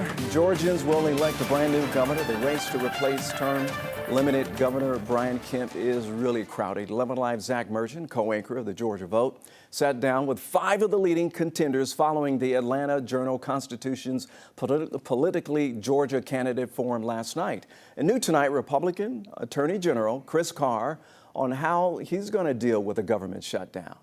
November, Georgians will elect a brand new governor. The race to replace term-limited Governor Brian Kemp is really crowded. 11 Live's Zach Merchant, co-anchor of the Georgia Vote, sat down with 5 of the leading contenders following the Atlanta Journal-Constitution's Politically Georgia Candidate Forum last night. And new tonight, Republican Attorney General Chris Carr on how he's going to deal with a government shutdown.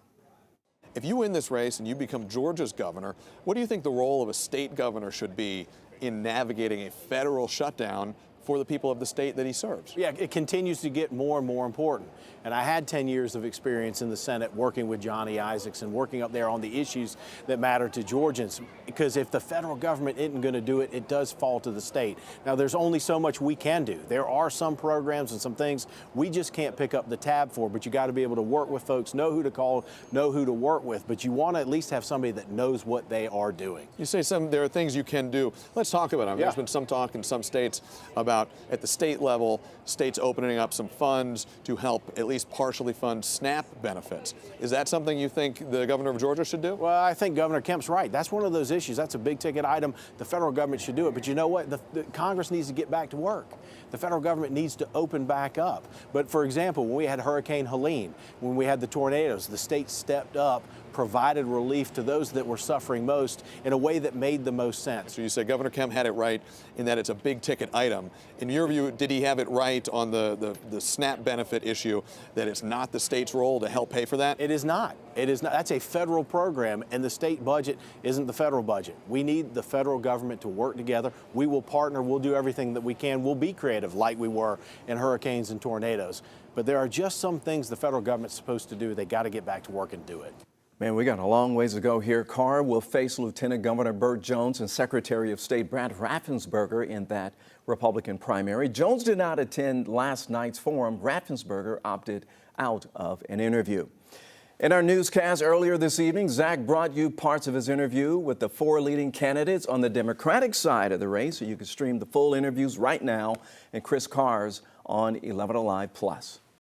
If you win this race and you become Georgia's governor, what do you think the role of a state governor should be in navigating a federal shutdown for the people of the state that he serves? Yeah, it continues to get more and more important. And I had 10 years of experience in the Senate working with Johnny Isaacs and working up there on the issues that matter to Georgians. Because if the federal government isn't going to do it, it does fall to the state. Now, there's only so much we can do. There are some programs and some things we just can't pick up the tab for, but you got to be able to work with folks, know who to call, know who to work with. But you want to at least have somebody that knows what they are doing. You say there are things you can do. Let's talk about them. Yeah. There's been some talk in some states about, at the state level, states opening up some funds to help at least partially fund SNAP benefits. Is that something you think the governor of Georgia should do? Well, I think Governor Kemp's right. That's one of those issues. That's a big ticket item. The federal government should do it. But you know what? The Congress needs to get back to work. The federal government needs to open back up. But for example, when we had Hurricane Helene, when we had the tornadoes, the state stepped up, provided relief to those that were suffering most in a way that made the most sense. So you say Governor Kemp had it right in that it's a big ticket item. In your view, did he have it right on the SNAP benefit issue, that it's not the state's role to help pay for that? It is not. It is not. That's a federal program, and the state budget isn't the federal budget. We need the federal government to work together. We will partner. We'll do everything that we can. We'll be creative like we were in hurricanes and tornadoes. But there are just some things the federal government's supposed to do. They got to get back to work and do it. Man, we got a long ways to go here. Carr will face Lieutenant Governor Burt Jones and Secretary of State Brad Raffensperger in that Republican primary. Jones did not attend last night's forum. Raffensperger opted out of an interview. In our newscast earlier this evening, Zach brought you parts of his interview with the 4 leading candidates on the Democratic side of the race. So you can stream the full interviews right now and Chris Carr's on 11 Alive Plus.